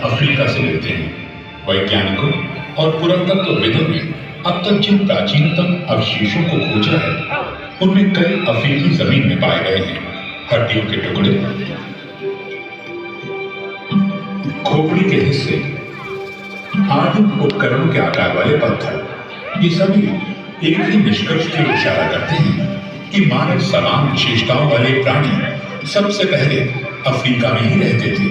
Africa से मिलते हैं। वैज्ञानिकों और पुरातत्वविदों ने अब तक जिन प्राचीनतम अवशेषों को खोजा है उनमें कई अफ्रीकी जमीन में पाए गए हैं। हड्डियों के टुकड़े, खोपड़ी के हिस्से, आदिम उपकरणों के आकार वाले पत्थर, ये सभी एक ही निष्कर्ष की ओर इशारा करते हैं कि मानव समान विशेषताओं वाले प्राणी सबसे पहले अफ्रीका में ही रहते थे।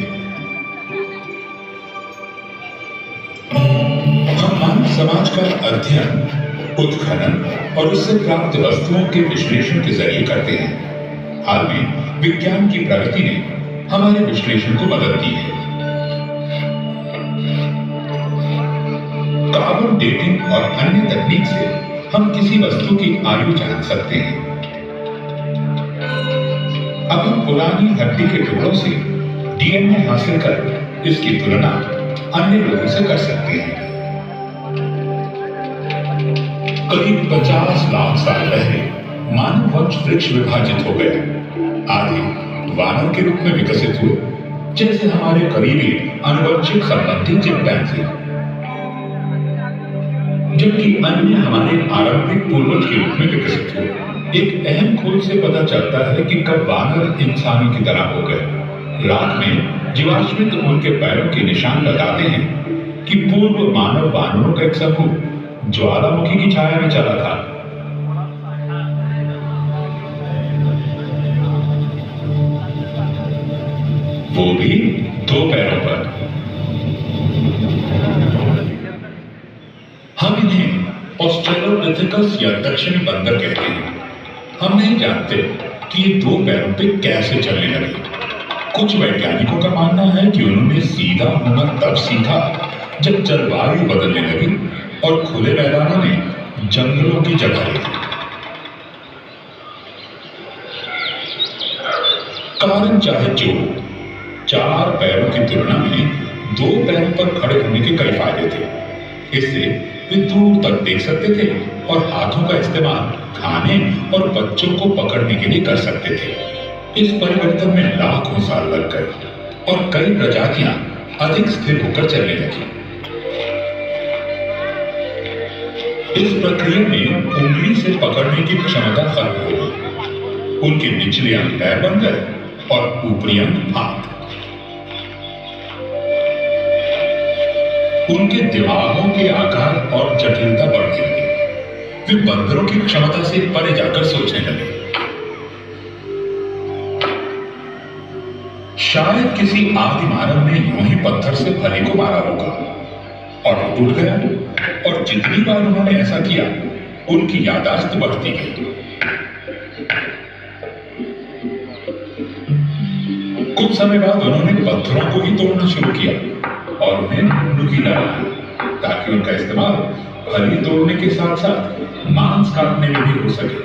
हम मानव समाज का अध्ययन, उत्खनन और उससे प्राप्त वस्तुओं के विश्लेषण के जरिए करते हैं। हाल में विज्ञान की प्रगति ने हमारे विश्लेषण को मदद दी है। कार्बन डेटिंग और अन्य तकनीक से हम किसी वस्तु की आयु जान सकते हैं। अब हम पुरानी हड्डी के टुकड़ों से डीएनए हासिल कर इसकी तुलना अन्य लोगों से कर सकते हैं। करीब 50 लाख साल पहले मानव वंश वृक्ष विभाजित हो गया। आधे वानर के रूप में विकसित हुए, जैसे हमारे करीबी आनुवंशिक संबंधी चिंपैंजी, जबकि अन्य हमारे आरंभिक पूर्वज के रूप में विकसित हुए। एक अहम खोज से पता चलता है कि कब वानर इंसानों की तरह हो गए। रात में जीवाश्मित उनके पैरों के निशान बताते हैं कि पूर्व मानव वानरों का एक समूह ज्वालामुखी की छाया में चला था। वो भी 2 पैरों पर। हम इन्हें ऑस्ट्रेलोपिथेकस या दक्षिणी बंदर कहते हैं। हम नहीं जानते कि ये 2 पैरों पे कैसे चलने लगे। कुछ वैज्ञानिकों का मानना है कि उन्होंने सीधा होना तब सीखा जब जलवायु बदलने लगी और खुले मैदानों ने जंगलों की जगह ली। कारण चाहे जो, 4 पैरों की तुलना में 2 पैरों पर खड़े होने के कई फायदे थे। इससे वे दूर तक देख सकते थे और हाथों का इस्तेमाल खाने और बच्चों को पकड़ने के लिए कर सकते थे। इस परिवर्तन में लाखों साल लग गए और कई प्रजातियां अधिक स्थिर होकर चलने लगी। इस प्रक्रिया में उंगली से पकड़ने की क्षमता खत्म हो गई। उनके निचले अंग पैर बन गए और ऊपरी अंग हाथ। उनके दिमागों के आकार और जटिलता बढ़ने लगी। वे बंदरों की क्षमता से परे जाकर सोचने लगे। शायद किसी आदि मानव ने यूं ही पत्थर से फली को मारा होगा और वो टूट गया, और जितनी बार उन्होंने ऐसा किया उनकी याददाश्त बढ़ती गई। कुछ समय बाद उन्होंने पत्थरों को ही तोड़ना शुरू किया और उन्हें नुकीला बनाया ताकि उनका इस्तेमाल फली तोड़ने के साथ साथ मांस काटने में भी हो सके।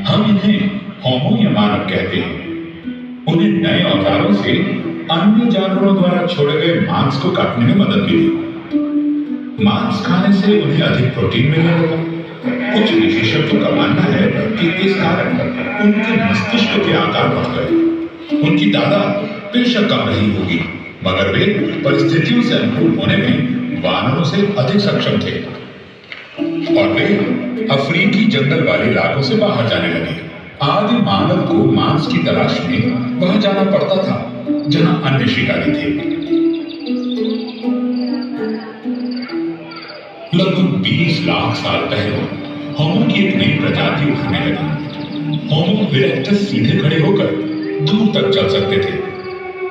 हम इन्हें होमो या मानव कहते हैं। उन्हें नए औजारों से अन्य जानवरों द्वारा छोड़े गए मांस को काटने में मदद मिली। मांस खाने से उन्हें अधिक प्रोटीन मिलने लगा। कुछ विशेषज्ञों का मानना है कि इस कारण उनके मस्तिष्क के आकार बढ़ गए। उनकी तादाद बेशक कम नहीं होगी, मगर वे परिस्थितियों से अनुकूल होने में वानरों से अधिक सक्षम थे और वे अफ्रीकी जंगल वाले इलाकों से बाहर जाने लगे। आदि मानव को मांस की तलाश में वहां जाना पड़ता था जहां अन्य शिकारी थे। लगभग 20 लाख साल पहले होमो की एक नई प्रजाति उभरने लगी। होमो इरेक्टस सीधे खड़े होकर दूर तक चल सकते थे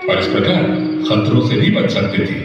और इस प्रकार खतरों से भी बच सकते थे।